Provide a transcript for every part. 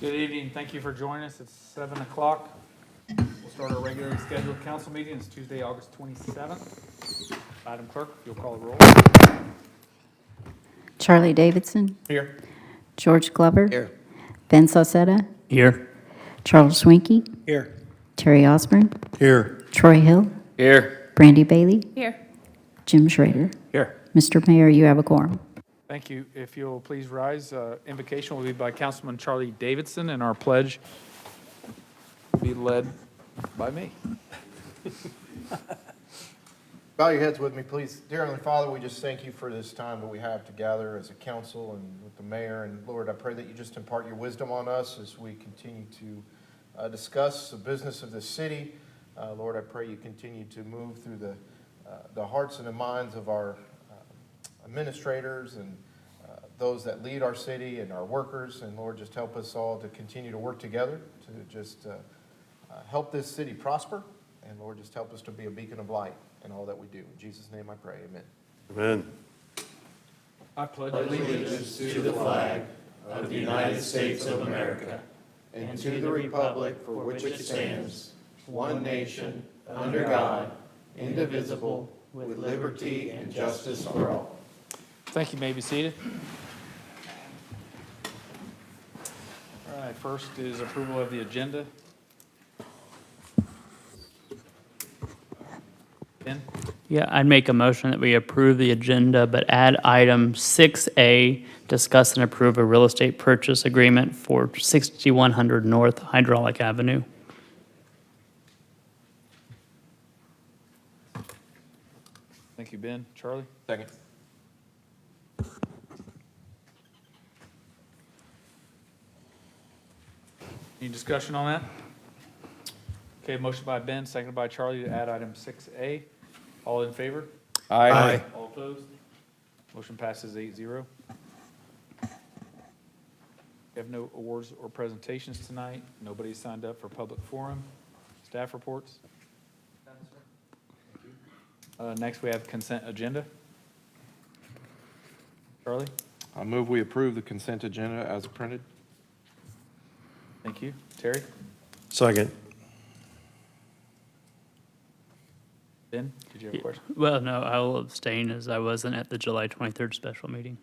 Good evening. Thank you for joining us. It's 7 o'clock. We'll start our regularly scheduled council meeting. It's Tuesday, August 27th. Madam Clerk, if you'll call the roll. Charlie Davidson, Here. George Glover, Here. Ben Saucetta, Here. Charles Swinky, Here. Terry Osborne, Here. Troy Hill, Here. Brandy Bailey, Here. Jim Schrader. Here. Mr. Mayor, you have a quorum. Thank you. If you'll please rise. Invocation will be by Councilman Charlie Davidson, and our pledge will be led by me. Bow your heads with me, please. Dear Heavenly Father, we just thank you for this time that we have to gather as a council and with the mayor. And Lord, I pray that you just impart your wisdom on us as we continue to discuss the business of this city. Lord, I pray you continue to move through the hearts and the minds of our administrators and those that lead our city and our workers. And Lord, just help us all to continue to work together to just help this city prosper. And Lord, just help us to be a beacon of light in all that we do. In Jesus' name I pray, amen. Amen. I pledge allegiance to the flag of the United States of America and to the republic for which it stands, one nation, under God, indivisible, with liberty and justice for all. Thank you. You may be seated. All right, first is approval of the agenda. Ben? Yeah, I'd make a motion that we approve the agenda, but add item 6A, discuss and approve a real estate purchase agreement for 6100 North Hydraulic Avenue. Thank you, Ben. Charlie? Second. Any discussion on that? Okay, motion by Ben, seconded by Charlie to add item 6A. All in favor? Aye. All opposed? Motion passes 8-0. We have no awards or presentations tonight. Nobody signed up for public forum. Staff reports? Next, we have consent agenda. Charlie? I move we approve the consent agenda as printed. Thank you. Terry? Second. Ben, did you have a question? Well, no, I will abstain as I wasn't at the July 23rd special meeting.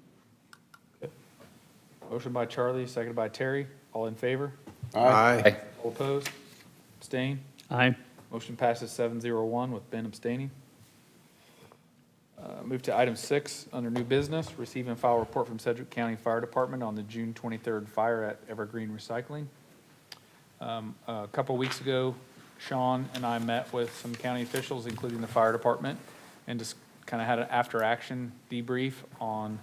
Motion by Charlie, seconded by Terry. All in favor? Aye. All opposed? Abstain? Aye. Motion passes 7-0-1 with Ben abstaining. Move to item 6 under new business. Receive and file report from Sedgwick County Fire Department on the June 23rd fire at Evergreen Recycling. A couple weeks ago, Sean and I met with some county officials, including the fire department, and just kind of had an after-action debrief on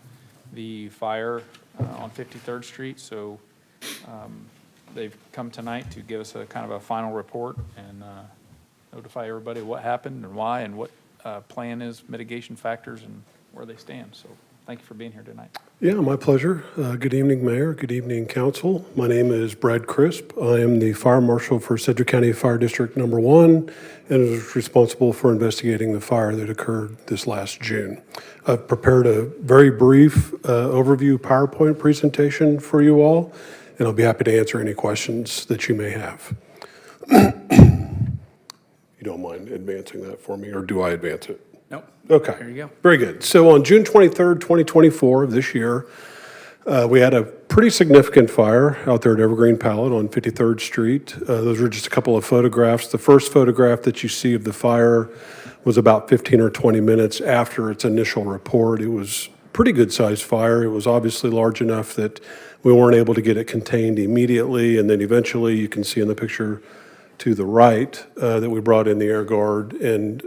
the fire on 53rd Street. So they've come tonight to give us a kind of a final report and notify everybody what happened and why and what plan is, mitigation factors, and where they stand. So thank you for being here tonight. Yeah, my pleasure. Good evening, Mayor. Good evening, Council. My name is Brad Crisp. I am the Fire Marshal for Sedgwick County Fire District Number 1 and is responsible for investigating the fire that occurred this last June. I've prepared a very brief overview PowerPoint presentation for you all, and I'll be happy to answer any questions that you may have. You don't mind advancing that for me, or do I advance it? Nope. Okay. There you go. Very good. So on June 23rd, 2024 of this year, we had a pretty significant fire out there at Evergreen Pallet on 53rd Street. Those are just a couple of photographs. The first photograph that you see of the fire was about 15 or 20 minutes after its initial report. It was a pretty good sized fire. It was obviously large enough that we weren't able to get it contained immediately. And then eventually you can see in the picture to the right that we brought in the Air Guard and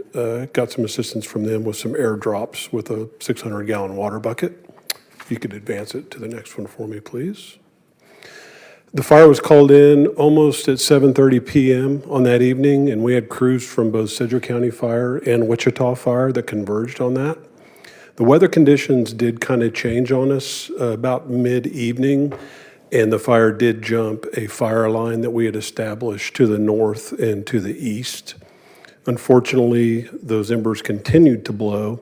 got some assistance from them with some airdrops with a 600-gallon water bucket. If you could advance it to the next one for me, please. The fire was called in almost at 7:30 p.m. on that evening, and we had crews from both Sedgwick County Fire and Wichita Fire that converged on that. The weather conditions did kind of change on us about mid-evening, and the fire did jump a fire line that we had established to the north and to the east. Unfortunately, those embers continued to blow,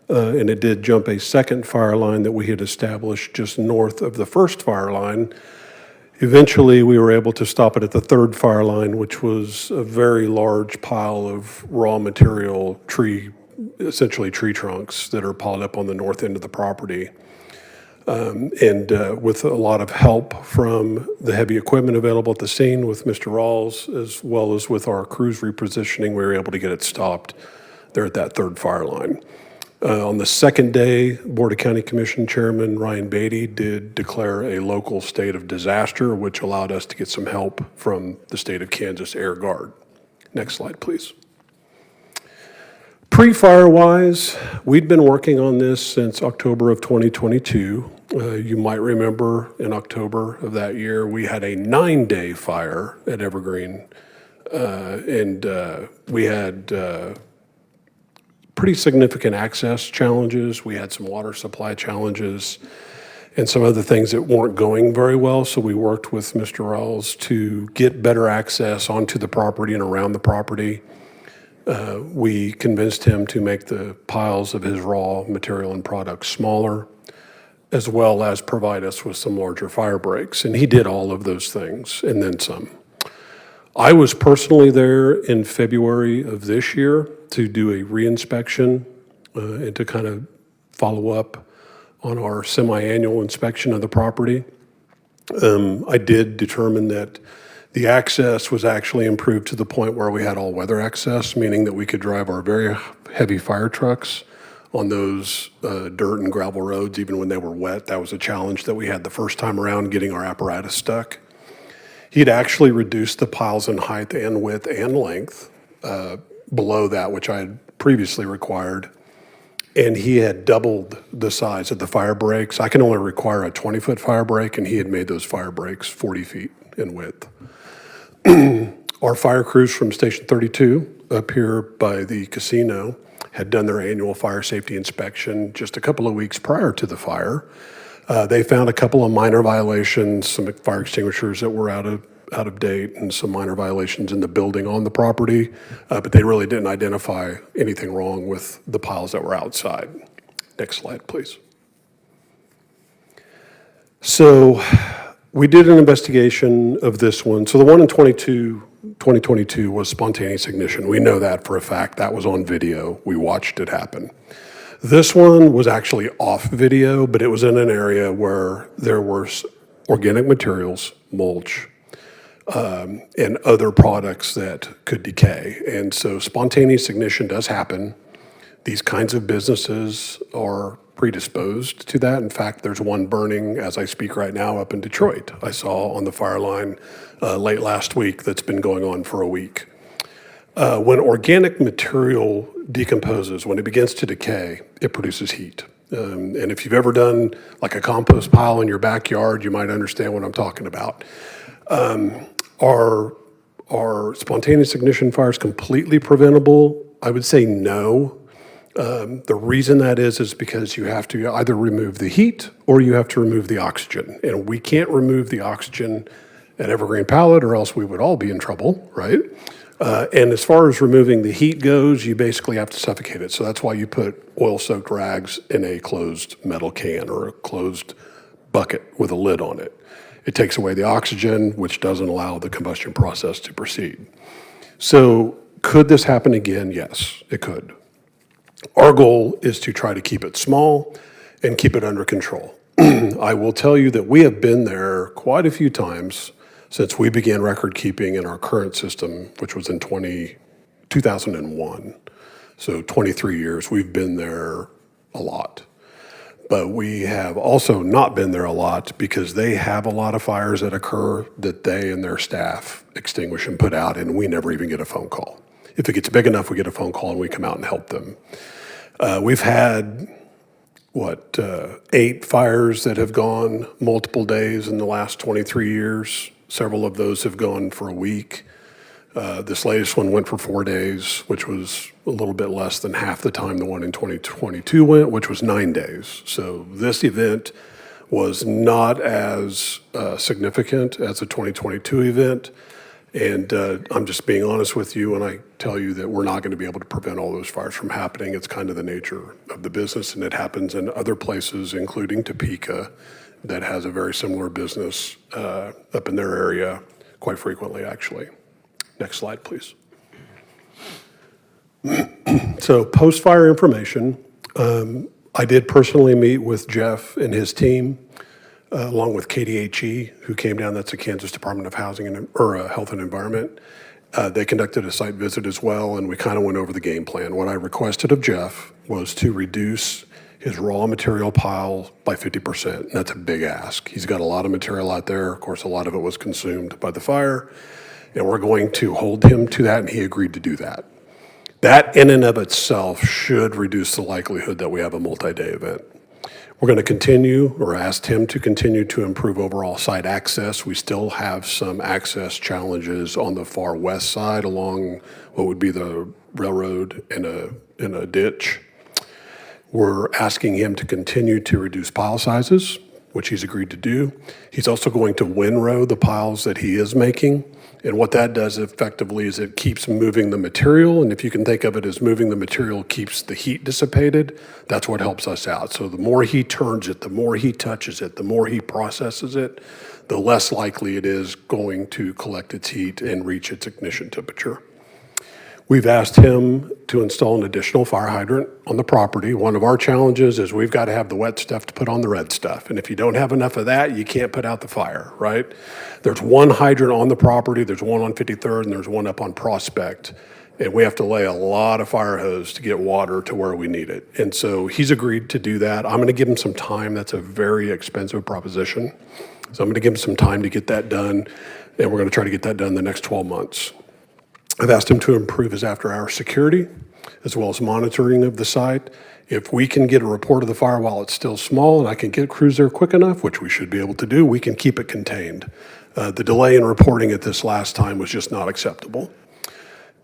and it did jump a second fire line that we had established just north of the first fire line. Eventually, we were able to stop it at the third fire line, which was a very large pile of raw material, essentially tree trunks that are piled up on the north end of the property. And with a lot of help from the heavy equipment available at the scene with Mr. Rawls, as well as with our crews repositioning, we were able to get it stopped there at that third fire line. On the second day, Board of County Commission Chairman Ryan Beatty did declare a local state of disaster, which allowed us to get some help from the state of Kansas Air Guard. Next slide, please. Pre-fire wise, we'd been working on this since October of 2022. You might remember in October of that year, we had a 9-day fire at Evergreen. We had pretty significant access challenges. We had some water supply challenges and some other things that weren't going very well. So we worked with Mr. Rawls to get better access onto the property and around the property. We convinced him to make the piles of his raw material and products smaller, as well as provide us with some larger fire breaks. And he did all of those things and then some. I was personally there in February of this year to do a reinspection and to kind of follow up on our semi-annual inspection of the property. I did determine that the access was actually improved to the point where we had all-weather access, meaning that we could drive our very heavy fire trucks on those dirt and gravel roads even when they were wet. That was a challenge that we had the first time around, getting our apparatus stuck. He'd actually reduced the piles in height and width and length below that which I had previously required. And he had doubled the size of the fire breaks. I can only require a 20-foot fire break, and he had made those fire breaks 40 feet in width. Our fire crews from Station 32 up here by the casino had done their annual fire safety inspection just a couple of weeks prior to the fire. They found a couple of minor violations, some fire extinguishers that were out of date, and some minor violations in the building on the property, but they really didn't identify anything wrong with the piles that were outside. Next slide, please. So we did an investigation of this one. So the one in 2022 was spontaneous ignition. We know that for a fact. That was on video. We watched it happen. This one was actually off video, but it was in an area where there were organic materials, mulch, and other products that could decay. And so spontaneous ignition does happen. These kinds of businesses are predisposed to that. In fact, there's one burning as I speak right now up in Detroit. I saw on the fire line late last week that's been going on for a week. When organic material decomposes, when it begins to decay, it produces heat. And if you've ever done like a compost pile in your backyard, you might understand what I'm talking about. Are spontaneous ignition fires completely preventable? I would say no. The reason that is because you have to either remove the heat or you have to remove the oxygen. And we can't remove the oxygen at Evergreen Pallet or else we would all be in trouble, right? And as far as removing the heat goes, you basically have to suffocate it. So that's why you put oil-soaked rags in a closed metal can or a closed bucket with a lid on it. It takes away the oxygen, which doesn't allow the combustion process to proceed. So could this happen again? Yes, it could. Our goal is to try to keep it small and keep it under control. I will tell you that we have been there quite a few times since we began record keeping in our current system, which was in 2001. So 23 years, we've been there a lot. But we have also not been there a lot because they have a lot of fires that occur that they and their staff extinguish and put out, and we never even get a phone call. If it gets big enough, we get a phone call and we come out and help them. We've had, 8 fires that have gone multiple days in the last 23 years. Several of those have gone for a week. This latest one went for 4 days, which was a little bit less than half the time the one in 2022 went, which was 9 days. So this event was not as significant as the 2022 event. And I'm just being honest with you when I tell you that we're not going to be able to prevent all those fires from happening. It's kind of the nature of the business, and it happens in other places, including Topeka that has a very similar business up in their area quite frequently, actually. Next slide, please. So post-fire information, I did personally meet with Jeff and his team, along with KDHE, who came down, that's the Kansas Department of Housing and, Health and Environment. They conducted a site visit as well, and we kind of went over the game plan. What I requested of Jeff was to reduce his raw material pile by 50%. And that's a big ask. He's got a lot of material out there. Of course, a lot of it was consumed by the fire, and we're going to hold him to that, and he agreed to do that. That in and of itself should reduce the likelihood that we have a multi-day event. We're going to continue, or asked him to continue to improve overall site access. We still have some access challenges on the far west side along what would be the railroad in a ditch. We're asking him to continue to reduce pile sizes, which he's agreed to do. He's also going to windrow the piles that he is making. And what that does effectively is it keeps moving the material. And if you can think of it as moving the material keeps the heat dissipated, that's what helps us out. So the more he turns it, the more he touches it, the more he processes it, the less likely it is going to collect its heat and reach its ignition temperature. We've asked him to install an additional fire hydrant on the property. One of our challenges is we've got to have the wet stuff to put on the red stuff. And if you don't have enough of that, you can't put out the fire, right? There's one hydrant on the property, there's one on 53rd, and there's one up on Prospect. And we have to lay a lot of fire hose to get water to where we need it. And so he's agreed to do that. I'm going to give him some time. That's a very expensive proposition. So I'm going to give him some time to get that done, and we're going to try to get that done in the next 12 months. I've asked him to improve his after-hours security as well as monitoring of the site. If we can get a report of the fire while it's still small and I can get crews there quick enough, which we should be able to do, we can keep it contained. The delay in reporting it this last time was just not acceptable.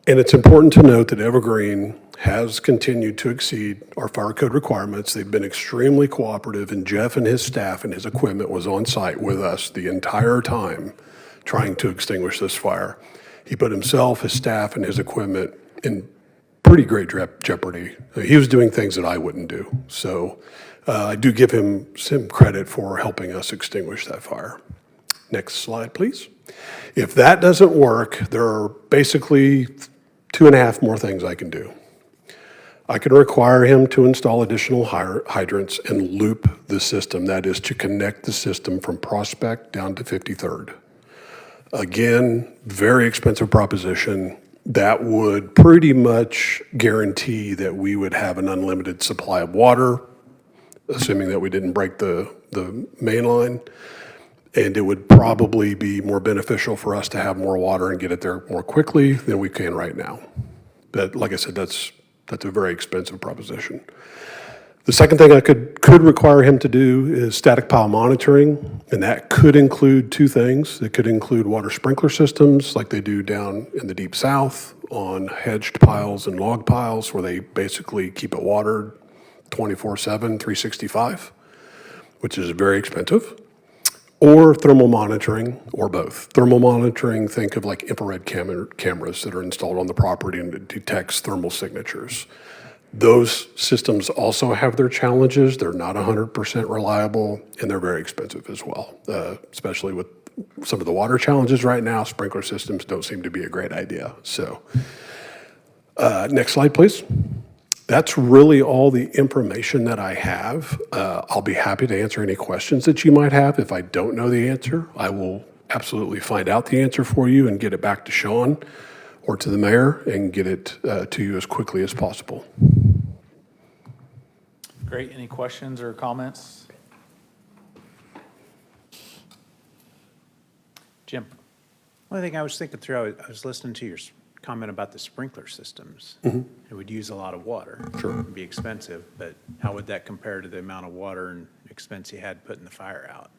And it's important to note that Evergreen has continued to exceed our fire code requirements. They've been extremely cooperative, and Jeff and his staff and his equipment was on site with us the entire time trying to extinguish this fire. He put himself, his staff, and his equipment in pretty great jeopardy. He was doing things that I wouldn't do. So I do give him some credit for helping us extinguish that fire. Next slide, please. If that doesn't work, there are basically 2.5 more things I can do. I can require him to install additional hydrants and loop the system. That is to connect the system from Prospect down to 53rd. Again, very expensive proposition. That would pretty much guarantee that we would have an unlimited supply of water, assuming that we didn't break the main line. And it would probably be more beneficial for us to have more water and get it there more quickly than we can right now. But like I said, that's a very expensive proposition. The second thing I could require him to do is static pile monitoring, and that could include 2 things. It could include water sprinkler systems like they do down in the Deep South on hedged piles and log piles where they basically keep it watered 24/7, 365, which is very expensive. Or thermal monitoring, or both. Thermal monitoring, think of like infrared cameras that are installed on the property and it detects thermal signatures. Those systems also have their challenges. They're not 100% reliable, and they're very expensive as well, especially with some of the water challenges right now. Sprinkler systems don't seem to be a great idea. So next slide, please. That's really all the information that I have. I'll be happy to answer any questions that you might have. If I don't know the answer, I will absolutely find out the answer for you and get it back to Sean or to the mayor and get it to you as quickly as possible. Great. Any questions or comments? Jim? One thing I was thinking through, I was listening to your comment about the sprinkler systems. It would use a lot of water. Sure. It'd be expensive, but how would that compare to the amount of water and expense you had putting the fire out?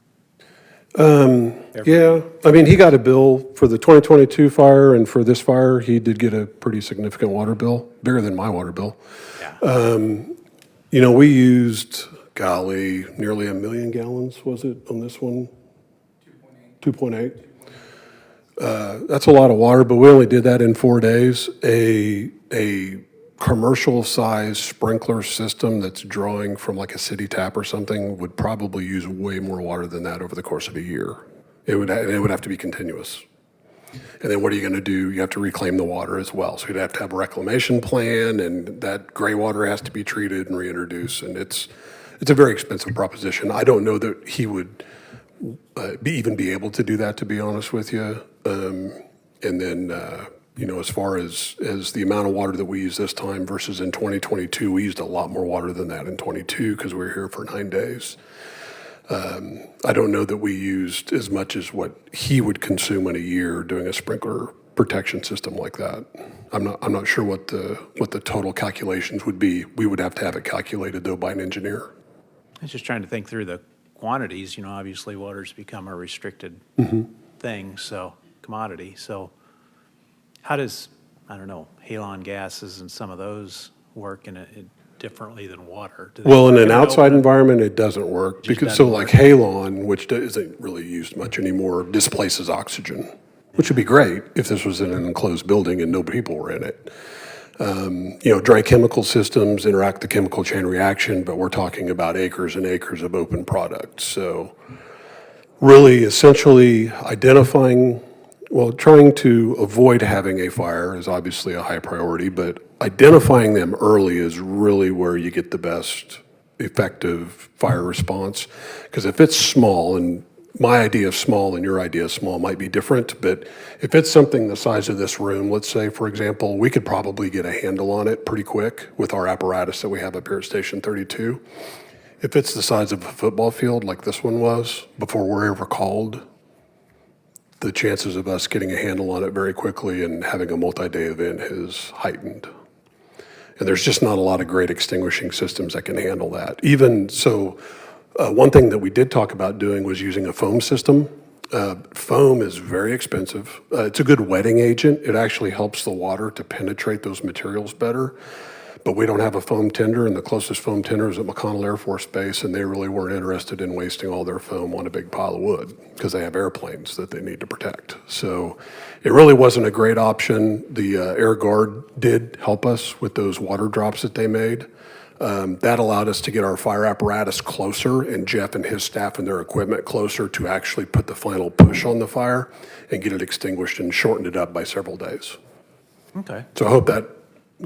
Yeah, I mean, he got a bill for the 2022 fire, and for this fire, he did get a pretty significant water bill, bigger than my water bill. Yeah. You know, we used, golly, nearly 1 million gallons, was it, on this one? 2.8. That's a lot of water, but we only did that in 4 days. A commercial-size sprinkler system that's drawing from like a city tap or something would probably use way more water than that over the course of a year. It would have to be continuous. And then what are you going to do? You have to reclaim the water as well. So you'd have to have a reclamation plan, and that gray water has to be treated and reintroduced. And it's a very expensive proposition. I don't know that he would even be able to do that, to be honest with you. And then, as far as the amount of water that we use this time versus in 2022, we used a lot more water than that in 22 because we were here for 9 days. I don't know that we used as much as what he would consume in a year doing a sprinkler protection system like that. I'm not sure what the total calculations would be. We would have to have it calculated though by an engineer. I was just trying to think through the quantities. Obviously water's become a restricted thing, so commodity. So how does, I don't know, halon gases and some of those work in it differently than water? Do they Well, in work an it outside open? environment, it doesn't work Just because, doesn't so like halon, which isn't really used much anymore, displaces oxygen, which would be great if this was in an enclosed building and no people were in it. Dry chemical systems interact the chemical chain reaction, but we're talking about acres and acres of open product. So really essentially trying to avoid having a fire is obviously a high priority, but identifying them early is really where you get the best effective fire response. Because if it's small, and my idea of small and your idea of small might be different, but if it's something the size of this room, let's say, for example, we could probably get a handle on it pretty quick with our apparatus that we have up here at Station 32. If it's the size of a football field like this one was, before we're ever called, the chances of us getting a handle on it very quickly and having a multi-day event is heightened. And there's just not a lot of great extinguishing systems that can handle that. Even so, one thing that we did talk about doing was using a foam system. Foam is very expensive. It's a good wetting agent. It actually helps the water to penetrate those materials better. But we don't have a foam tender, and the closest foam tender is at McConnell Air Force Base, and they really weren't interested in wasting all their foam on a big pile of wood because they have airplanes that they need to protect. So it really wasn't a great option. The Air Guard did help us with those water drops that they made. That allowed us to get our fire apparatus closer, and Jeff and his staff and their equipment closer to actually put the final push on the fire and get it extinguished and shortened it up by several days. Okay. So I hope that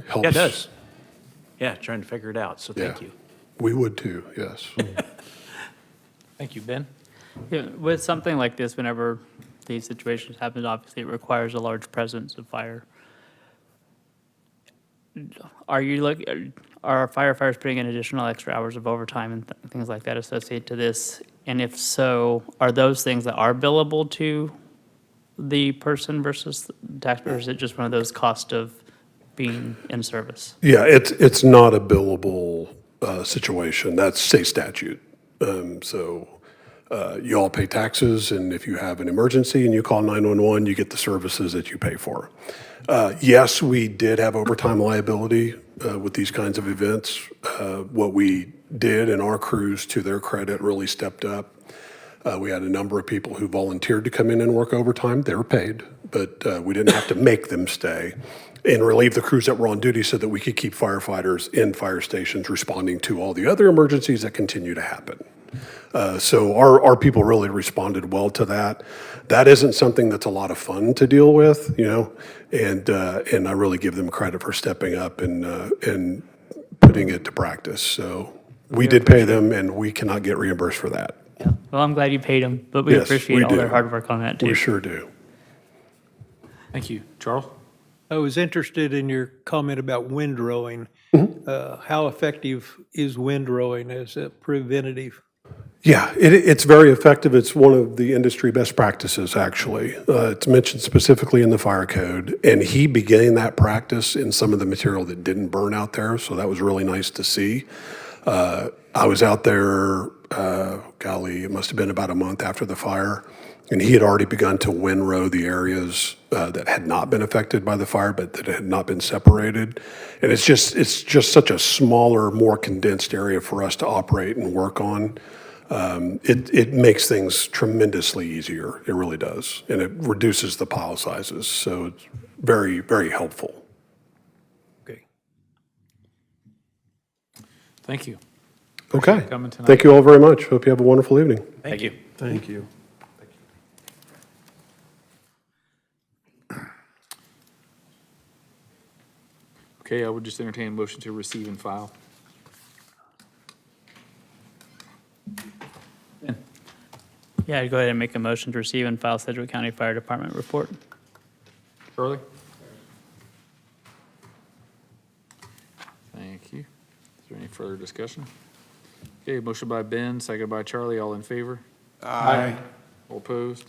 helps. Yeah, it does. Yeah, trying to figure it out, so thank Yeah. you. We would too, yes. Thank you, Ben. Yeah, with something like this, whenever these situations happen, obviously it requires a large presence of fire. Are firefighters putting in additional extra hours of overtime and things like that associated to this? And if so, are those things that are billable to the person versus the taxpayer? Or is it just one of those cost of being in service? Yeah, it's not a billable situation. That's state statute. You all pay taxes, and if you have an emergency and you call 911, you get the services that you pay for. Yes, we did have overtime liability with these kinds of events. What we did, and our crews, to their credit, really stepped up. We had a number of people who volunteered to come in and work overtime. They were paid, but we didn't have to make them stay, and relieve the crews that were on duty so that we could keep firefighters in fire stations responding to all the other emergencies that continue to happen. So our people really responded well to that. That isn't something that's a lot of fun to deal with, and I really give them credit for stepping up and putting it to practice. So we did pay them, and we cannot get reimbursed for that. Yeah. Well, I'm glad you paid them, but we Yes, appreciate we all their do. hard work on that too. We sure do. Thank you. Charles? I was interested in your comment about windrowing. How effective is windrowing as a preventative? Yeah, it's very effective. It's one of the industry best practices, actually. It's mentioned specifically in the fire code, and he began that practice in some of the material that didn't burn out there, so that was really nice to see. I was out there, it must have been about a month after the fire, and he had already begun to windrow the areas that had not been affected by the fire, but that had not been separated. And it's just such a smaller, more condensed area for us to operate and work on. It makes things tremendously easier. It really does. And it reduces the pile sizes. So it's very, very helpful. Okay. Thank you. Okay. Coming tonight. Thank you all very much. Hope you have a wonderful evening. Thank you. Thank you. Okay, I would just entertain a motion to receive and file. Yeah, I'd go ahead and make a motion to receive and file Sedgwick County Fire Department report. Shirley? Thank you. Is there any further discussion? Okay, motion by Ben, second by Charlie, all in favor? Aye. All opposed?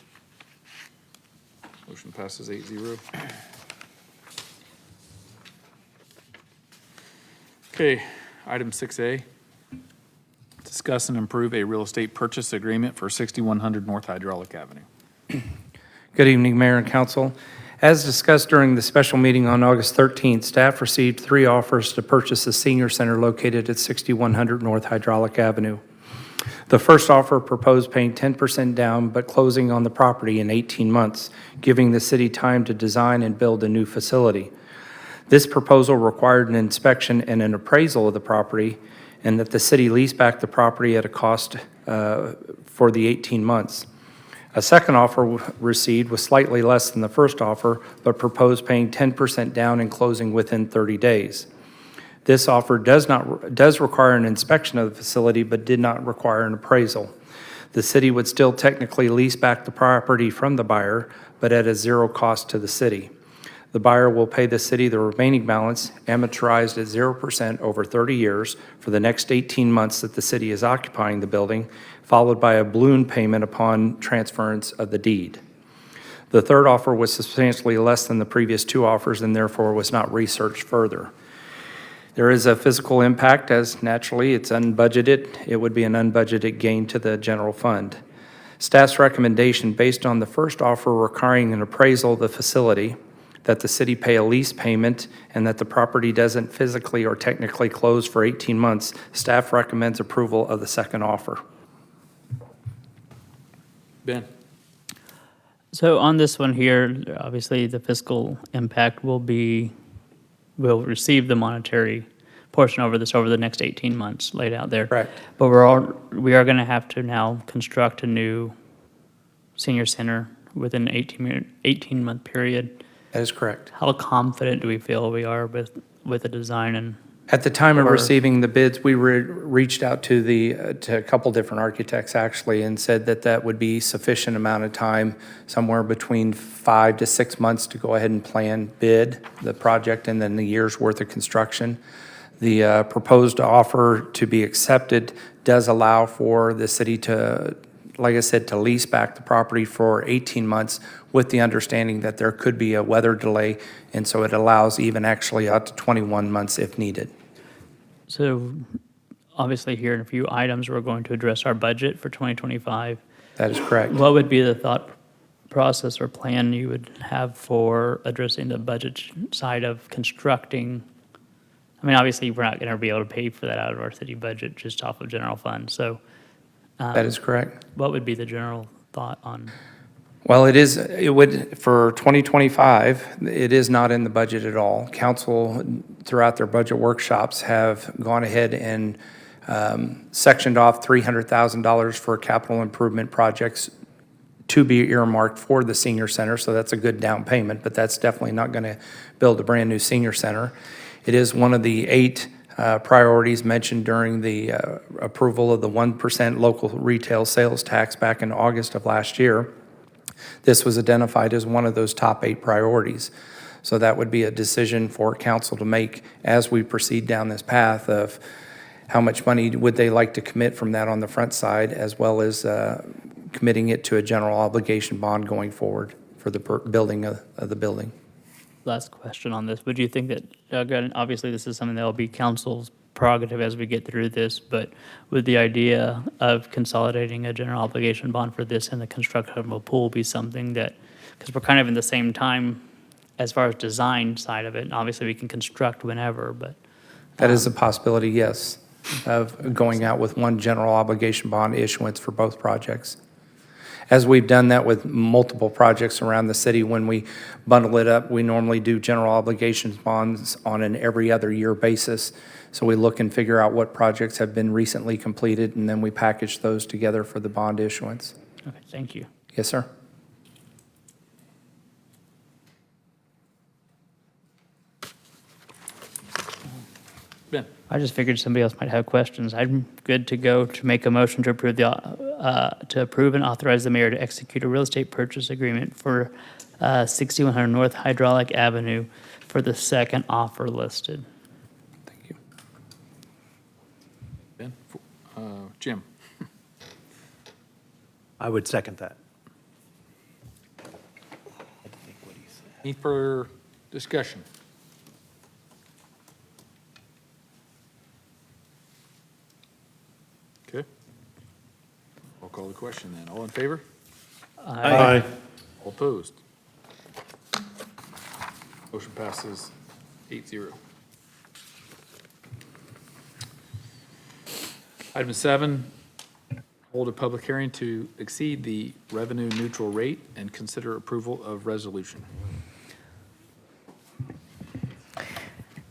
Motion passes 8-0. Okay, item 6A. Discuss and approve a real estate purchase agreement for 6100 North Hydraulic Avenue. Good evening, Mayor and Council. As discussed during the special meeting on August 13th, staff received 3 offers to purchase the senior center located at 6100 North Hydraulic Avenue. The first offer proposed paying 10% down but closing on the property in 18 months, giving the city time to design and build a new facility. This proposal required an inspection and an appraisal of the property, and that the city lease back the property at a cost for the 18 months. A second offer received was slightly less than the first offer, but proposed paying 10% down and closing within 30 days. This offer does require an inspection of the facility, but did not require an appraisal. The city would still technically lease back the property from the buyer, but at a zero cost to the city. The buyer will pay the city the remaining balance, amortized at 0% over 30 years for the next 18 months that the city is occupying the building, followed by a balloon payment upon transference of the deed. The third offer was substantially less than the previous 2 offers and therefore was not researched further. There is a physical impact, as naturally it's unbudgeted. It would be an unbudgeted gain to the general fund. Staff's recommendation, based on the first offer requiring an appraisal of the facility, that the city pay a lease payment, and that the property doesn't physically or technically close for 18 months, staff recommends approval of the second offer. Ben? So on this one here, obviously the fiscal impact will we'll receive the monetary portion over the next 18 months laid out there. Correct. But we are going to have to now construct a new senior center within an 18-month period. That is correct. How confident do we feel we are with the design and? At the time of Or- receiving the bids, we reached out to to a couple different architects actually, and said that that would be sufficient amount of time, somewhere between 5 to 6 months, to go ahead and plan, bid the project, and then the year's worth of construction. The proposed offer to be accepted does allow for the city to, like I said, to lease back the property for 18 months with the understanding that there could be a weather delay, and so it allows even actually out to 21 months if needed. So obviously here in a few items, we're going to address our budget for 2025. That is correct. What would be the thought process or plan you would have for addressing the budget side of constructing? I mean, obviously, we're not going to be able to pay for that out of our city budget just off of general fund. So That is correct. what would be the general thought on? Well, it would, for 2025, it is not in the budget at all. Council, throughout their budget workshops, have gone ahead and sectioned off $300,000 for capital improvement projects to be earmarked for the senior center, so that's a good down payment, but that's definitely not going to build a brand-new senior center. It is one of the 8 priorities mentioned during the approval of the 1% local retail sales tax back in August of last year. This was identified as one of those top 8 priorities. So that would be a decision for council to make as we proceed down this path of how much money would they like to commit from that on the front side, as well as committing it to a general obligation bond going forward for the building of the building. Last question on this. Would you think that, again, obviously this is something that will be council's prerogative as we get through this, but would the idea of consolidating a general obligation bond for this and the construction of a pool be something that, because we're kind of in the same time as far as design side of it, and obviously we can construct whenever, but. That is a possibility, yes, of going out with one general obligation bond issuance for both projects. As we've done that with multiple projects around the city, when we bundle it up, we normally do general obligations bonds on an every other year basis. So we look and figure out what projects have been recently completed, and then we package those together for the bond issuance. Okay, thank you. Yes, sir. Ben? I just figured somebody else might have questions. I'm good to go to make a motion to approve to approve and authorize the mayor to execute a real estate purchase agreement for 6100 North Hydraulic Avenue for the second offer listed. Thank you. Ben? Jim? I would second that. Any further discussion? Okay. I'll call the question then. All in favor? Aye. All opposed? Motion passes 8-0. Item 7, hold a public hearing to exceed the revenue neutral rate and consider approval of resolution.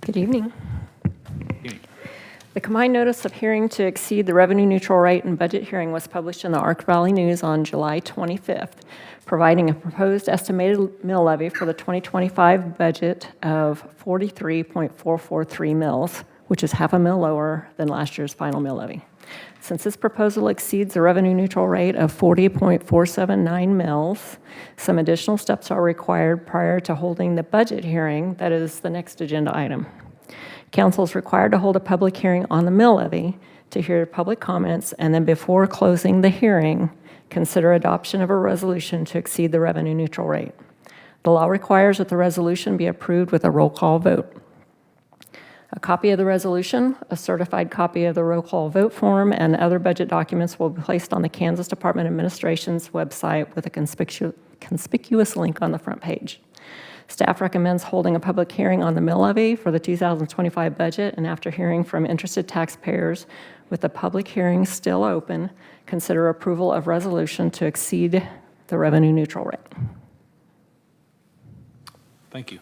Good evening. Amy? The combined notice of hearing to exceed the revenue neutral rate and budget hearing was published in the Ark Valley News on July 25th, providing a proposed estimated mill levy for the 2025 budget of 43.443 mills, which is half a mill lower than last year's final mill levy. Since this proposal exceeds the revenue neutral rate of 40.479 mills, some additional steps are required prior to holding the budget hearing, that is the next agenda item. Council is required to hold a public hearing on the mill levy to hear public comments, and then before closing the hearing, consider adoption of a resolution to exceed the revenue neutral rate. The law requires that the resolution be approved with a roll call vote. A copy of the resolution, a certified copy of the roll call vote form, and other budget documents will be placed on the Kansas Department of Administration's website with a conspicuous link on the front page. Staff recommends holding a public hearing on the mill levy for the 2025 budget, and after hearing from interested taxpayers, with the public hearing still open, consider approval of resolution to exceed the revenue neutral rate. Thank you.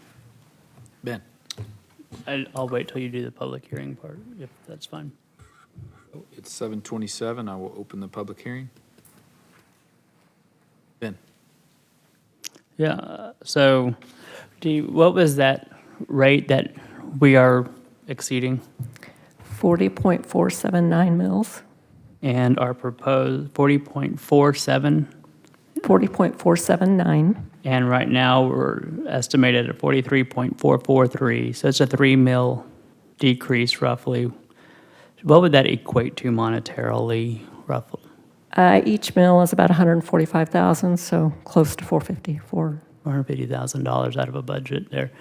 Ben? I'll wait till you do the public hearing part, if that's fine. It's 7:27. I will open the public hearing. Ben? Yeah, so what was that rate that we are exceeding? 40.479 mills, And our proposed 40.47, 40.479. and right now we're estimated at 43.443, so it's a 3 mil decrease roughly. What would that equate to monetarily, roughly? Each mill is about 145,000, so close to 450. $450,000 out of a budget there.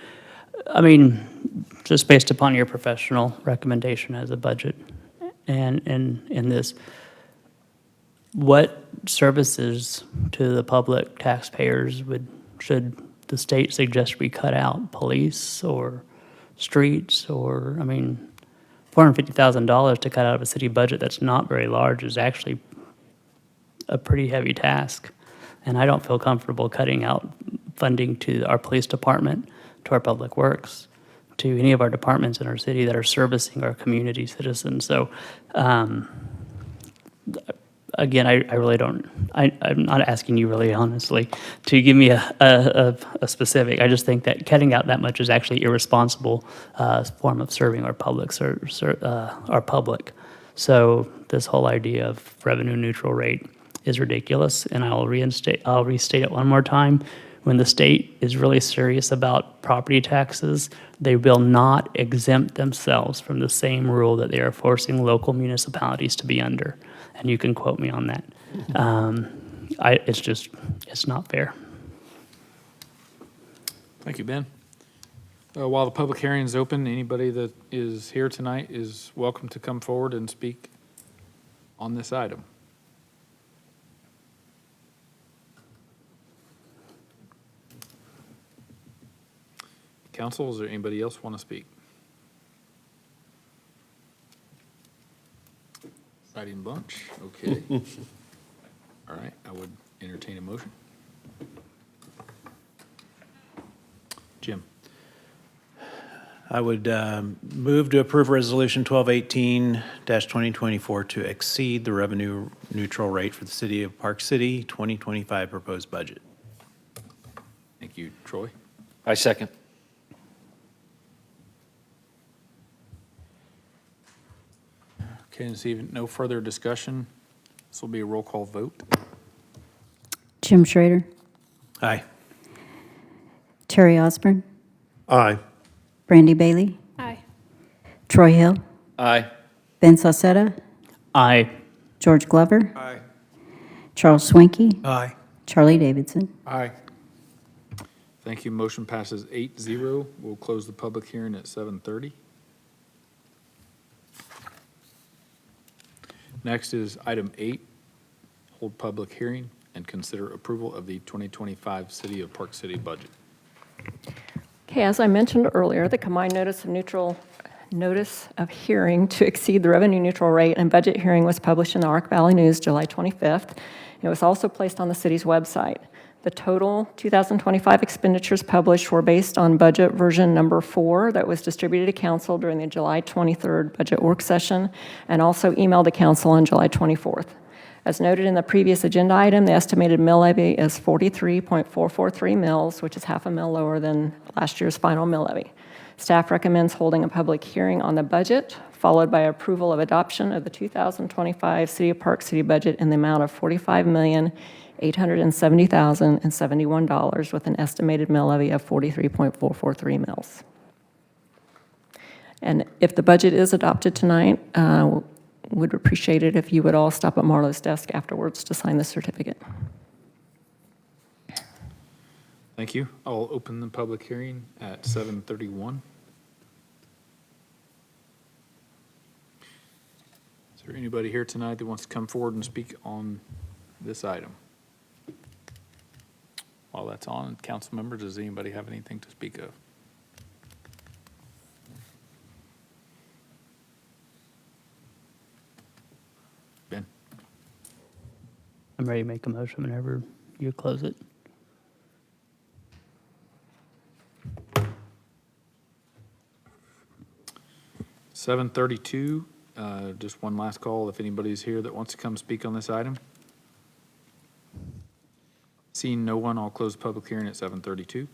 I mean, just based upon your professional recommendation as a budget and in this, what services to the public taxpayers should the state suggest we cut out? Police or streets or, I mean, $450,000 to cut out of a city budget that's not very large is actually a pretty heavy task. And I don't feel comfortable cutting out funding to our police department, to our public works, to any of our departments in our city that are servicing our community citizens. So, again, I really don't, I'm not asking you really honestly to give me a specific. I just think that cutting out that much is actually irresponsible form of serving our public. Our public. So this whole idea of revenue neutral rate is ridiculous, and I'll restate it one more time. When the state is really serious about property taxes, they will not exempt themselves from the same rule that they are forcing local municipalities to be under. And you can quote me on that. It's not fair. Thank you, Ben. While the public hearing is open, anybody that is here tonight is welcome to come forward and speak on this item. Council, is there anybody else want to speak? Exciting bunch, okay. All right, I would entertain a motion. Jim? I would move to approve Resolution 1218-2024 to exceed the revenue neutral rate for the City of Park City 2025 proposed budget. Thank you. Troy? I second. Okay, this evening, no further discussion. This will be a roll call vote. Jim Schrader, Aye. Terry Osborne, Aye. Brandy Bailey, Aye. Troy Hill, Aye. Ben Sosetta, Aye. George Glover, Aye. Charles Swanky, Aye. Charlie Davidson. Aye. Thank you. Motion passes 8-0. We'll close the public hearing at 7:30. Next is item 8, hold public hearing and consider approval of the 2025 City of Park City budget. Okay, as I mentioned earlier, the combined notice of hearing to exceed the revenue neutral rate and budget hearing was published in the Ark Valley News July 25th. It was also placed on the city's website. The total 2025 expenditures published were based on budget version number 4 that was distributed to council during the July 23rd budget work session and also emailed to council on July 24th. As noted in the previous agenda item, the estimated mill levy is 43.443 mills, which is half a mill lower than last year's final mill levy. Staff recommends holding a public hearing on the budget, followed by approval of adoption of the 2025 City of Park City budget in the amount of $45,870,071 with an estimated mill levy of 43.443 mills. And if the budget is adopted tonight, would appreciate it if you would all stop at Marlo's desk afterwards to sign the certificate. Thank you. I'll open the public hearing at 7:31. Is there anybody here tonight that wants to come forward and speak on this item? While that's on, council members, does anybody have anything to speak of? Ben? I'm ready to make a motion whenever you close it. $7:32, just one last call, if anybody's here that wants to come speak on this item. Seeing no one, I'll close the public hearing at 7:32.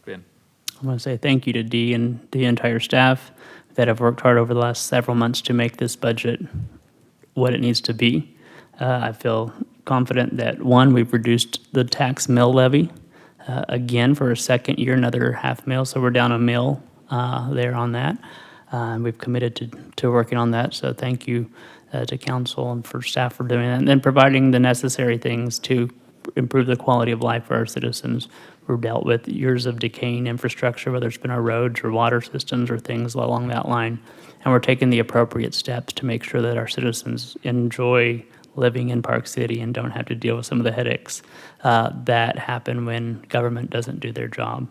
Ben? I want to say thank you to Dee and the entire staff that have worked hard over the last several months to make this budget what it needs to be. I feel confident that, one, we've reduced the tax mill levy again for a second year, another half mil, so we're down a mil there on that. We've committed to working on that, so thank you to council and for staff for doing that, and then providing the necessary things to improve the quality of life for our citizens. We've dealt with years of decaying infrastructure, whether it's been our roads or water systems or things along that line, and we're taking the appropriate steps to make sure that our citizens enjoy living in Park City and don't have to deal with some of the headaches that happen when government doesn't do their job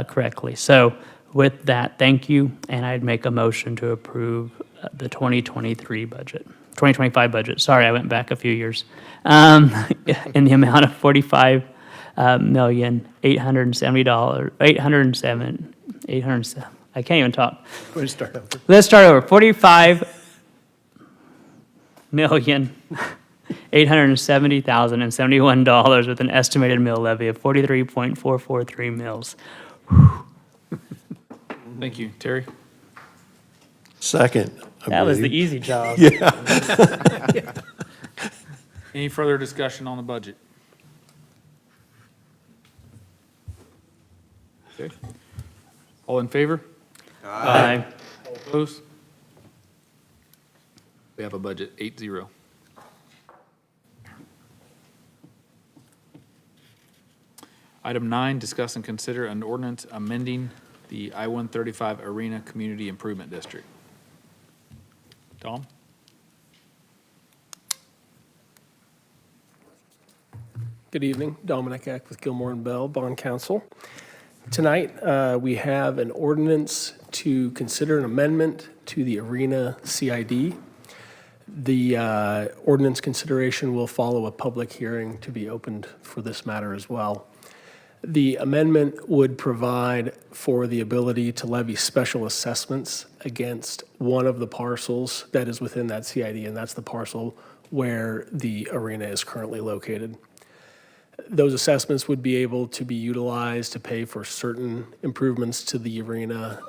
correctly. So with that, thank you, and I'd make a motion to approve the 2023 budget, 2025 budget. Sorry, I went back a few years. In the amount of $45,870,807. I can't even talk. We'll start over. Let's start over. $45,870,071 with an estimated mill levy of 43.443 mills. Thank you. Terry? Second. I That was the believe. easy job. Any further discussion on the budget? Okay. All in favor? Aye. All opposed? We have a budget, 8-0. Item 9, discuss and consider an ordinance amending the I-135 Arena Community Improvement District. Tom? Good evening, Dominic Eck with Gilmore and Bell, Bond Counsel. Tonight, we have an ordinance to consider an amendment to the Arena CID. The ordinance consideration will follow a public hearing to be opened for this matter as well. The amendment would provide for the ability to levy special assessments against one of the parcels that is within that CID, and that's the parcel where the arena is currently located. Those assessments would be able to be utilized to pay for certain improvements to the arena.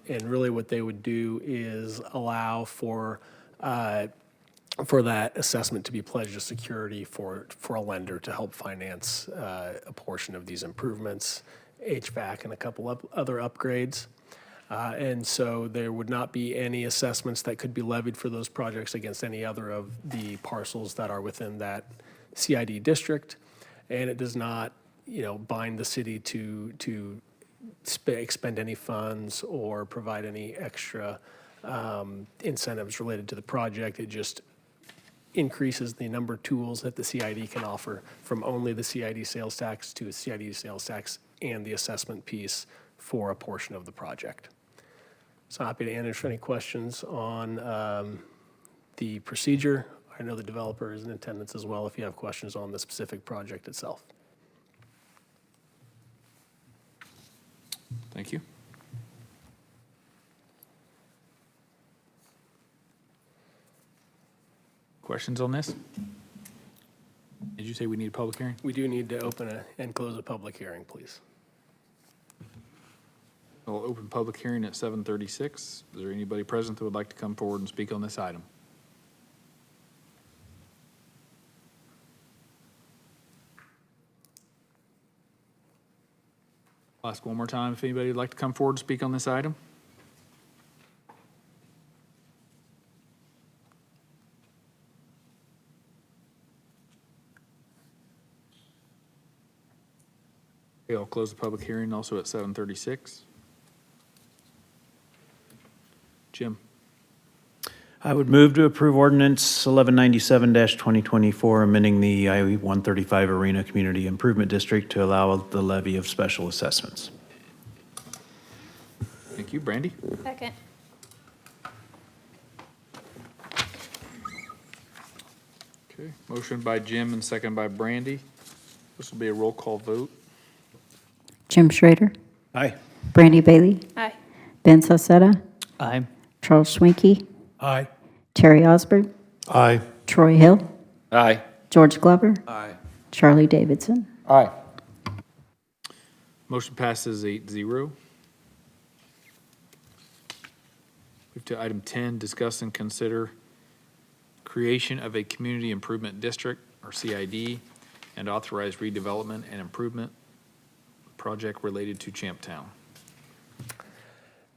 And really what they would do is allow for that assessment to be pledged as security for a lender to help finance a portion of these improvements, HVAC, and a couple of other upgrades. And so there would not be any assessments that could be levied for those projects against any other of the parcels that are within that CID district. And it does not, bind the city to expend any funds or provide any extra incentives related to the project. It just increases the number of tools that the CID can offer from only the CID sales tax to a CID sales tax and the assessment piece for a portion of the project. So happy to answer any questions on the procedure. I know the developer is in attendance as well if you have questions on the specific project itself. Thank you. Questions on this? Did you say we need a public hearing? We do need to open and close a public hearing, please. We'll open public hearing at 7:36. Is there anybody present that would like to come forward and speak on this item? I'll ask one more time if anybody would like to come forward and speak on this item. Okay, I'll close the public hearing also at 7:36. Jim? I would move to approve ordinance 1197-2024, amending the I-135 Arena Community Improvement District to allow the levy of special assessments. Thank you. Brandy? Second. Okay, motion by Jim and second by Brandy. This will be a roll call vote. Jim Schrader, Aye. Brandy Bailey, Aye. Ben Sosetta, Aye. Charles Schwenke, Aye. Terry Osborne, Aye. Troy Hill, Aye. George Glover, Aye. Charlie Davidson. Aye. Motion passes 8-0. Move to item 10, discuss and consider creation of a community improvement district, or CID, and authorize redevelopment and improvement project related to Champtown.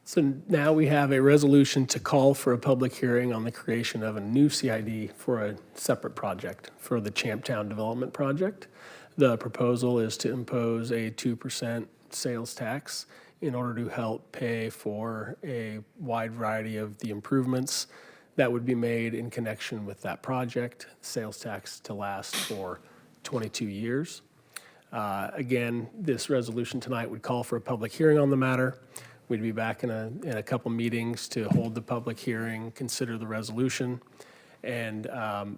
So now we have a resolution to call for a public hearing on the creation of a new CID for a separate project for the Champtown Development Project. The proposal is to impose a 2% sales tax in order to help pay for a wide variety of the improvements that would be made in connection with that project. Sales tax to last for 22 years. Again, this resolution tonight would call for a public hearing on the matter. We'd be back in a couple meetings to hold the public hearing, consider the resolution, and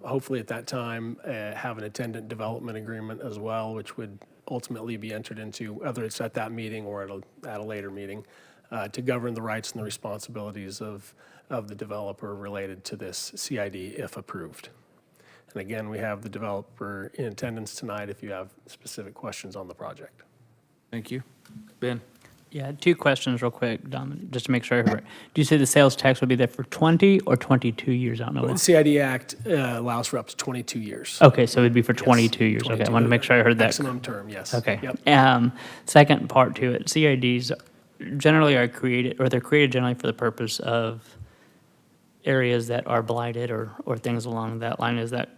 hopefully at that time have an attendant development agreement as well, which would ultimately be entered into, whether it's at that meeting or at a later meeting, to govern the rights and the responsibilities of the developer related to this CID if approved. And again, we have the developer in attendance tonight if you have specific questions on the project. Thank you. Ben? Yeah, two questions real quick, Dom, just to make sure I heard. Do you say the sales tax would be there for 20 or 22 years? I don't know. The CID Act allows for up to 22 years. Okay, so it'd be for 22 years. Okay, I wanted to make sure I heard that. Maximum term, yes. Okay. Yep. Second part to it, CIDs generally are created, or they're created generally for the purpose of areas that are blighted or things along that line. Is that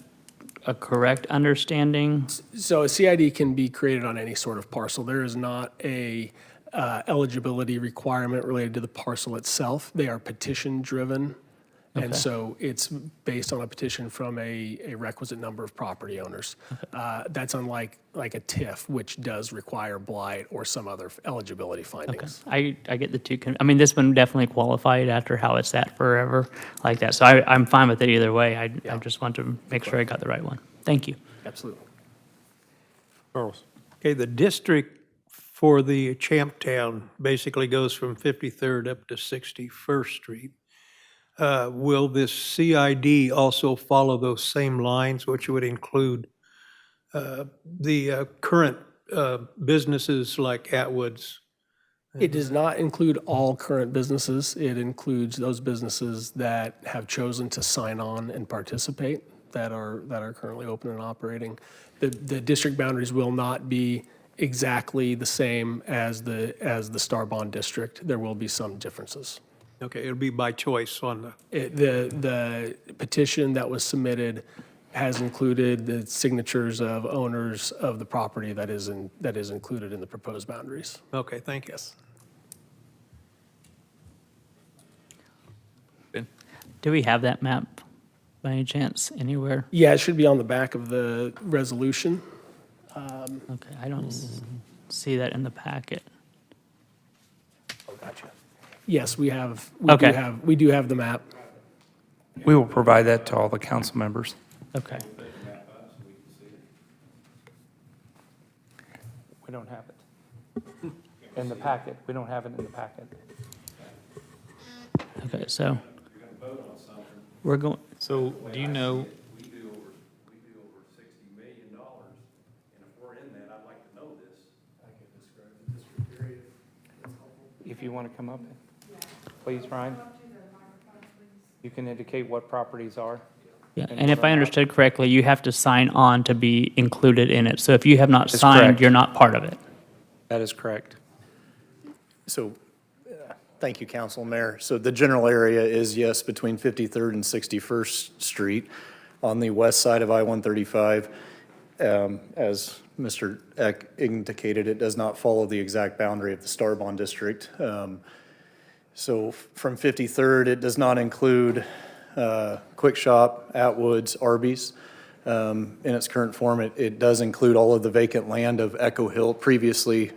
a correct understanding? So a CID can be created on any sort of parcel. There is not a eligibility requirement related to the parcel itself. They are petition-driven And so it's based on a petition from a requisite number of property owners. That's unlike like a TIF, which does require blight or some other eligibility findings. I get the two, I mean, this one definitely qualified after how it's sat forever like that. So I'm fine with it either way. I just want to make sure I got the right one. Thank you. Absolutely. Charles? Okay, the district for the Champtown basically goes from 53rd up to 61st Street. Will this CID also follow those same lines, which would include the current businesses like Atwood's? It does not include all current businesses. It includes those businesses that have chosen to sign on and participate, that are currently open and operating. The district boundaries will not be exactly the same as the Starbond district. There will be some differences. Okay, it'll be by choice on the, The petition that was submitted has included the signatures of owners of the property that is included in the proposed boundaries. okay, thank you. Yes. Ben? Do we have that map by any chance anywhere? Yeah, it should be on the back of the resolution. Okay, I don't see that in the packet. Oh, gotcha. Yes, we have, Okay. we do have the map. We will provide that to all the council members. Okay. We don't have it. In the packet, we don't have it in the packet. Okay, so. We're going, So do you know, We do over $60 million, and if we're in that, I'd like to know this. I can describe the district area. If you want to come up, please, Ryan. You can indicate what properties are. yeah, and if I understood correctly, you have to sign on to be included in it. So if you have not That's signed, correct. you're not part of it. That is correct. So, thank you, Council and Mayor. So the general area is, yes, between 53rd and 61st Street on the west side of I-135. As Mr. Eck indicated, it does not follow the exact boundary of the Starbond District. So from 53rd, it does not include Quick Shop, Atwood's, Arby's. In its current form, it does include all of the vacant land of Echo Hill, previously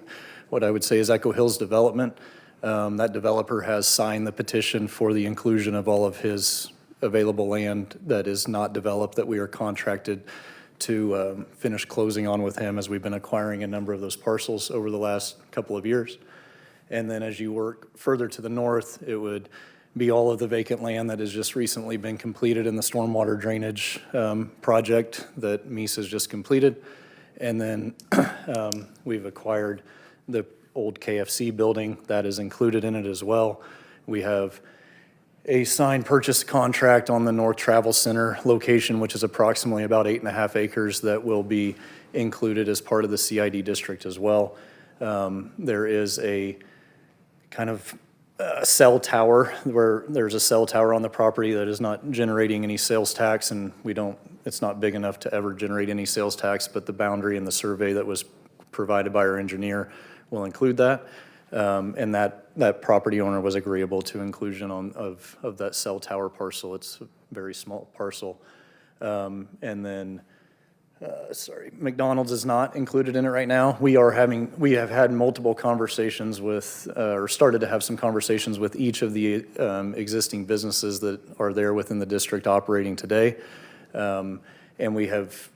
what I would say is Echo Hill's development. That developer has signed the petition for the inclusion of all of his available land that is not developed, that we are contracted to finish closing on with him, as we've been acquiring a number of those parcels over the last couple of years. And then as you work further to the north, it would be all of the vacant land that has just recently been completed in the stormwater drainage project that Mies has just completed. And then we've acquired the old KFC building that is included in it as well. We have a signed purchase contract on the North Travel Center location, which is approximately about 8.5 acres, that will be included as part of the CID district as well. There is a kind of cell tower, where there's a cell tower on the property that is not generating any sales tax, and it's not big enough to ever generate any sales tax, but the boundary and the survey that was provided by our engineer will include that. And that property owner was agreeable to inclusion of that cell tower parcel. It's a very small parcel. And then, McDonald's is not included in it right now. We have had multiple conversations with, or started to have some conversations with each of the existing businesses that are there within the district operating today. And we have,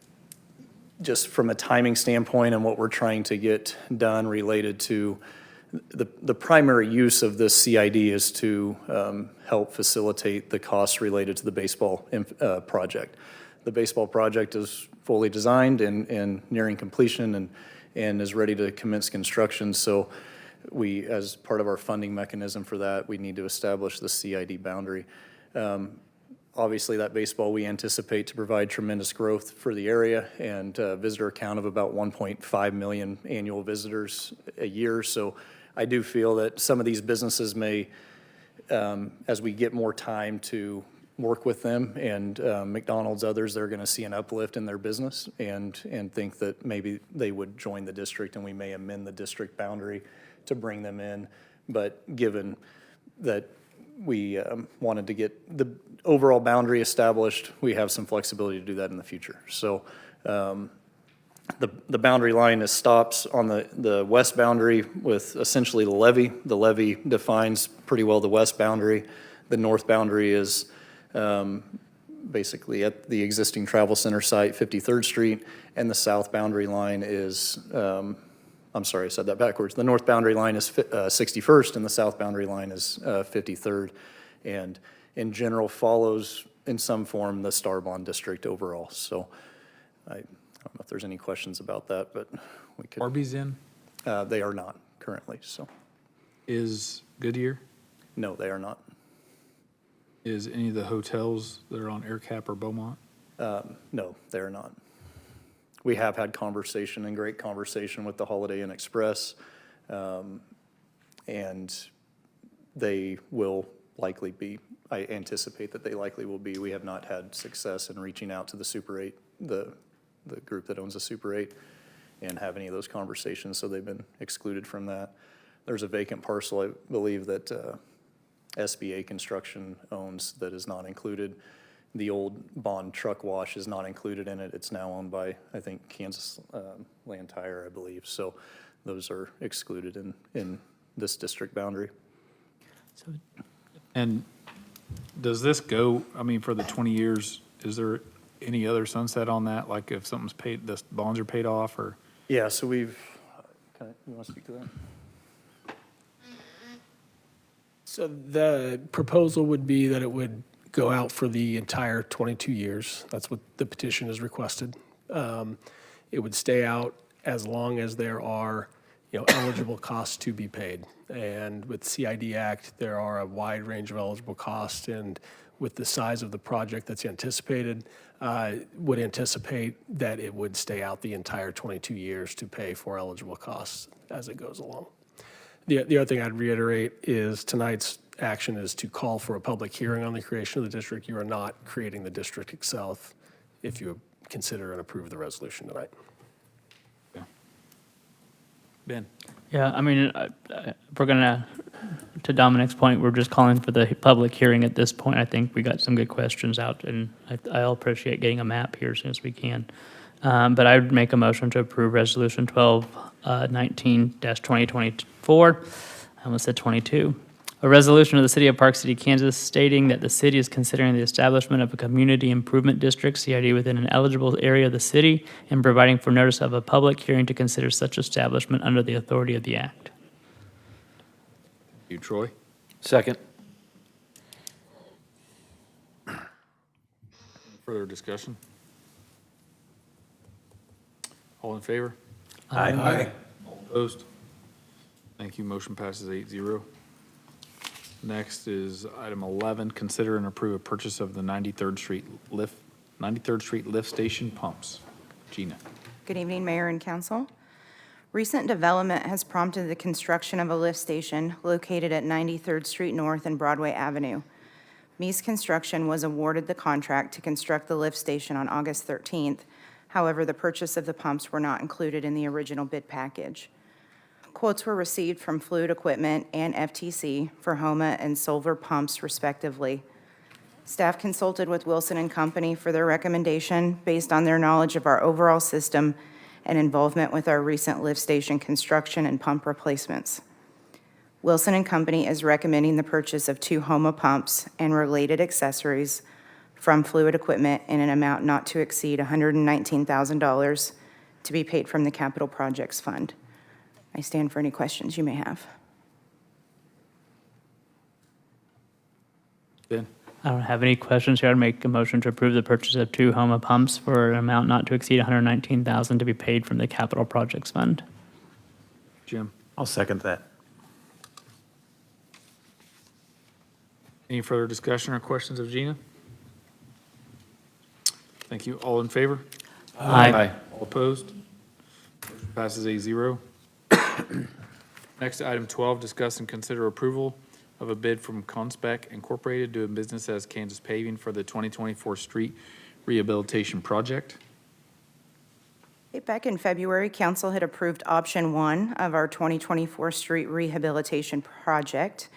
just from a timing standpoint and what we're trying to get done related to the primary use of this CID is to help facilitate the costs related to the baseball project. The baseball project is fully designed and nearing completion and is ready to commence construction. So we, as part of our funding mechanism for that, we need to establish the CID boundary. Obviously, that baseball, we anticipate to provide tremendous growth for the area and visitor count of about 1.5 million annual visitors a year. So I do feel that some of these businesses may, as we get more time to work with them and McDonald's, others, they're going to see an uplift in their business and think that maybe they would join the district, and we may amend the district boundary to bring them in. But given that we wanted to get the overall boundary established. We have some flexibility to do that in the future. So the boundary line stops on the west boundary with essentially the levee. The levee defines pretty well the west boundary. The north boundary is basically at the existing travel center site, 53rd Street, and the south boundary line is, I'm sorry, I said that backwards. The north boundary line is 61st, and the south boundary line is 53rd, and in general follows in some form the Starbond district overall. So I don't know if there's any questions about that, but we could. Arby's in? They are not currently, so. Is Goodyear? No, they are not. Is any of the hotels that are on AirCap or Beaumont? No, they are not. We have had conversation and great conversation with the Holiday Inn Express, and they will likely be, I anticipate that they likely will be. We have not had success in reaching out to the Super 8, the group that owns the Super 8, and have any of those conversations, so they've been excluded from that. There's a vacant parcel, I believe, that SBA Construction owns that is not included. The old Bond Truck Wash is not included in it. It's now owned by, I think, Kansas Land Tire, I believe. So those are excluded in this district boundary. And does this go, I mean, for the 20 years, is there any other sunset on that? Like if something's paid, the bonds are paid off, or? Yeah, so we've, you want to speak to that? So the proposal would be that it would go out for the entire 22 years. That's what the petition has requested. It would stay out as long as there are, eligible costs to be paid. And with CID Act, there are a wide range of eligible costs, and with the size of the project that's anticipated, would anticipate that it would stay out the entire 22 years to pay for eligible costs as it goes along. The other thing I'd reiterate is tonight's action is to call for a public hearing on the creation of the district. You are not creating the district itself if you consider and approve the resolution tonight. Ben? Yeah, I mean, if we're gonna, to Dominic's point, we're just calling for the public hearing at this point. I think we got some good questions out, and I'll appreciate getting a map here as soon as we can. But I would make a motion to approve Resolution 1219-2024. I almost said 22. A resolution of the City of Park City, Kansas, stating that the city is considering the establishment of a community improvement district, CID, within an eligible area of the city, and providing for notice of a public hearing to consider such establishment under the authority of the act. You, Troy? Second. Further discussion? All in favor? Aye. All opposed? Thank you. Motion passes 8-0. Next is item 11, consider and approve a purchase of the 93rd Street lift station pumps. Gina. Good evening, Mayor and Council. Recent development has prompted the construction of a lift station located at 93rd Street North and Broadway Avenue. Mies Construction was awarded the contract to construct the lift station on August 13th. However, the purchase of the pumps were not included in the original bid package. Quotes were received from Fluid Equipment and FTC for Homa and Solver pumps respectively. Staff consulted with Wilson & Company for their recommendation based on their knowledge of our overall system and involvement with our recent lift station construction and pump replacements. Wilson & Company is recommending the purchase of 2 Homa pumps and related accessories from Fluid Equipment in an amount not to exceed $119,000 to be paid from the Capital Projects Fund. I stand for any questions you may have. Ben? I don't have any questions here. I'd make a motion to approve the purchase of 2 Homa pumps for an amount not to exceed $119,000 to be paid from the Capital Projects Fund. Jim? I'll second that. Any further discussion or questions of Gina? Thank you. All in favor? Aye. All opposed? Motion passes 8-0. Next, item 12, discuss and consider approval of a bid from Conspec Incorporated doing business as Kansas Paving for the 2024 street rehabilitation project. Back in February, Council had approved option 1 of our 2024 street rehabilitation project,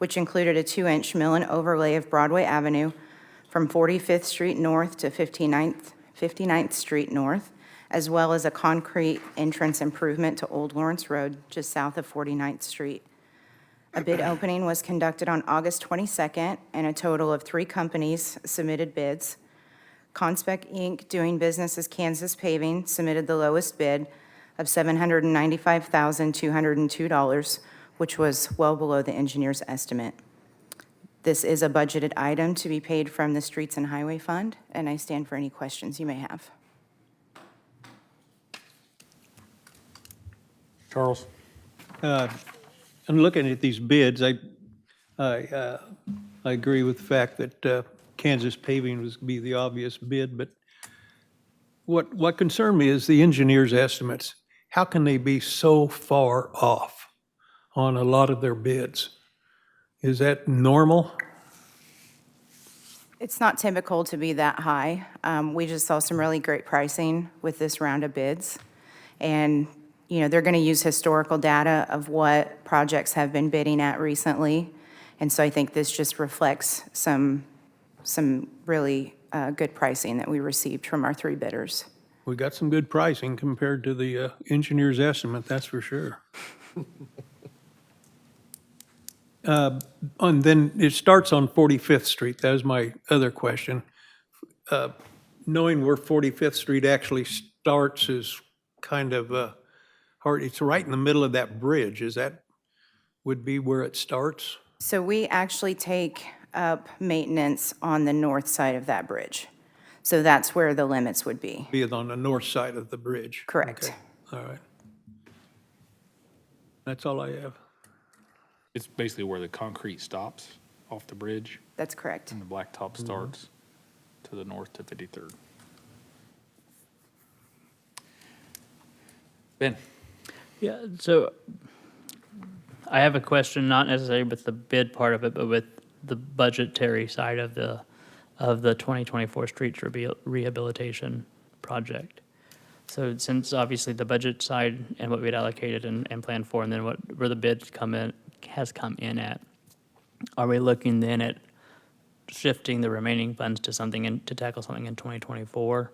which included a 2-inch mill and overlay of Broadway Avenue from 45th Street North to 59th Street North, as well as a concrete entrance improvement to Old Lawrence Road, just south of 49th Street. A bid opening was conducted on August 22nd, and a total of 3 companies submitted bids. Conspec Inc., doing business as Kansas Paving, submitted the lowest bid of $795,202, which was well below the engineer's estimate. This is a budgeted item to be paid from the Streets and Highway Fund, and I stand for any questions you may have. Charles? I'm looking at these bids. I agree with the fact that Kansas Paving was be the obvious bid, but what concerned me is the engineer's estimates. How can they be so far off on a lot of their bids? Is that normal? It's not typical to be that high. We just saw some really great pricing with this round of bids. And, you know, they're going to use historical data of what projects have been bidding at recently. And so I think this just reflects some really good pricing that we received from our 3 bidders. We got some good pricing compared to the engineer's estimate, that's for sure. And then it starts on 45th Street. That was my other question. Knowing where 45th Street actually starts is kind of hard. It's right in the middle of that bridge. Is that would be where it starts? So we actually take up maintenance on the north side of that bridge. So that's where the limits would be. Be it on the north side of the bridge? Correct. Okay. All right. That's all I have. It's basically where the concrete stops off the bridge That's correct. and the blacktop starts to the north to 53rd. Ben? Yeah, so I have a question, not necessarily with the bid part of it, but with the budgetary side of the 2024 streets rehabilitation project. So since obviously the budget side and what we had allocated and planned for, and then where the bid has come in at, are we looking then at shifting the remaining funds to something to tackle something in 2024?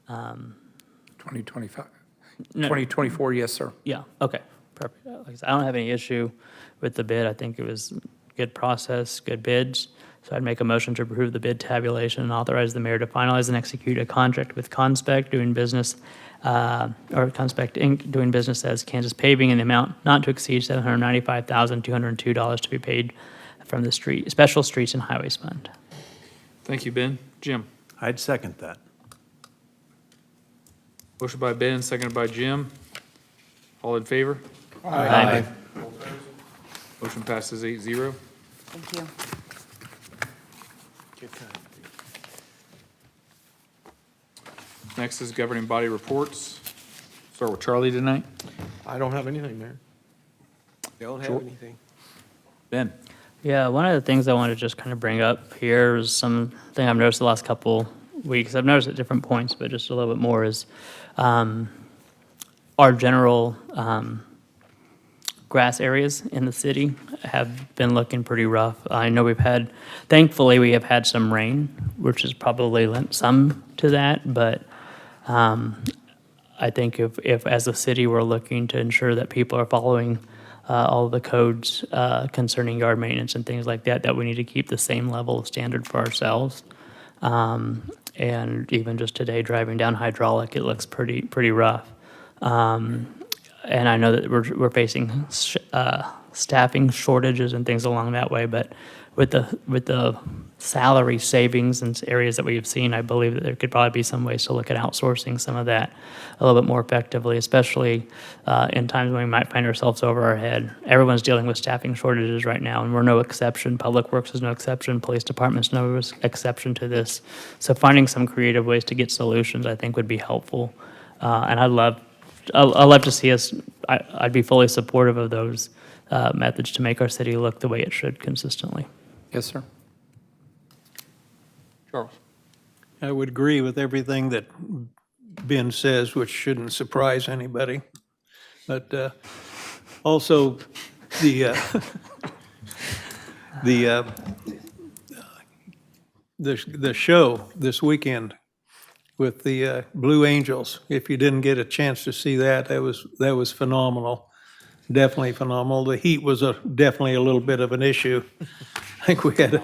2025. No. 2024, yes, sir. Yeah, okay, perfect. Like I said, I don't have any issue with the bid. I think it was a good process, good bids. So I'd make a motion to approve the bid tabulation and authorize the mayor to finalize and execute a contract with Conspec doing business, or Conspec Inc. doing business as Kansas Paving in the amount not to exceed $795,202 to be paid from the Special Streets and Highways Fund. Thank you, Ben. Jim? I'd second that. Motion by Ben, seconded by Jim. All in favor? Aye. Motion passes 8-0. Thank you. Next is governing body reports. Start with Charlie tonight. I don't have anything, Mayor. Don't have anything. Ben? Yeah, one of the things I want to just kind of bring up here is something I've noticed the last couple weeks. I've noticed at different points, but just a little bit more is our general grass areas in the city have been looking pretty rough. I know thankfully we have had some rain, which has probably lent some to that, but I think if as a city we're looking to ensure that people are following all of the codes concerning yard maintenance and things like that, that we need to keep the same level of standard for ourselves. And even just today, driving down Hydraulic, it looks pretty rough. And I know that we're facing staffing shortages and things along that way, but with the salary savings and areas that we have seen, I believe that there could probably be some ways to look at outsourcing some of that a little bit more effectively, especially in times when we might find ourselves over our head. Everyone's dealing with staffing shortages right now, and we're no exception. Public Works is no exception. Police Department's no exception to this. So finding some creative ways to get solutions, I think, would be helpful. And I'd love to see us. I'd be fully supportive of those methods to make our city look the way it should consistently. Yes, sir. Charles? I would agree with everything that Ben says, which shouldn't surprise anybody. But also, the show this weekend with the Blue Angels. If you didn't get a chance to see that, that was phenomenal. Definitely phenomenal. The heat was definitely a little bit of an issue. I think we had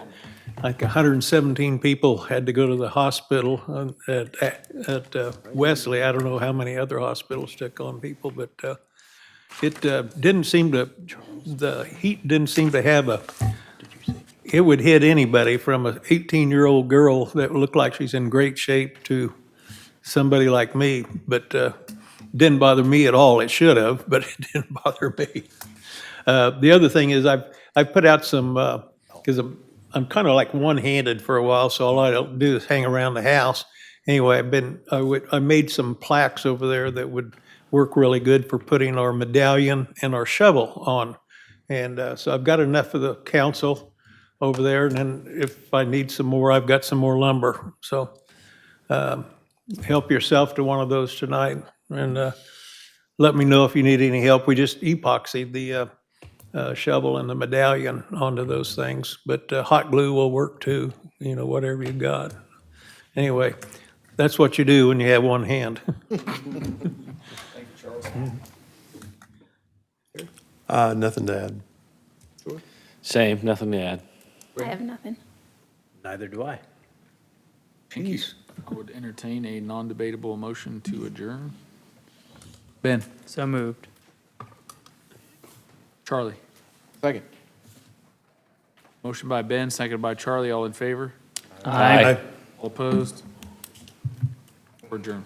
like 117 people had to go to the hospital at Wesley. I don't know how many other hospitals took on people, but it didn't seem to, the heat didn't seem to have it would hit anybody from an 18-year-old girl that looked like she's in great shape to somebody like me, but didn't bother me at all. It should have, but it didn't bother me. The other thing is I've put out some, because I'm kind of like one-handed for a while, so all I do is hang around the house. Anyway, I made some plaques over there that would work really good for putting our medallion and our shovel on. And so I've got enough for the council over there, and then if I need some more, I've got some more lumber. So help yourself to one of those tonight, and let me know if you need any help. We just epoxied the shovel and the medallion onto those things, but hot glue will work too, whatever you got. Anyway, that's what you do when you have one hand. Nothing to add. Same, nothing to add. I have nothing. Neither do I. Thank you. I would entertain a non-debatable motion to adjourn. Ben? So moved. Charlie? Second. Motion by Ben, seconded by Charlie. All in favor? Aye. All opposed? We're adjourned.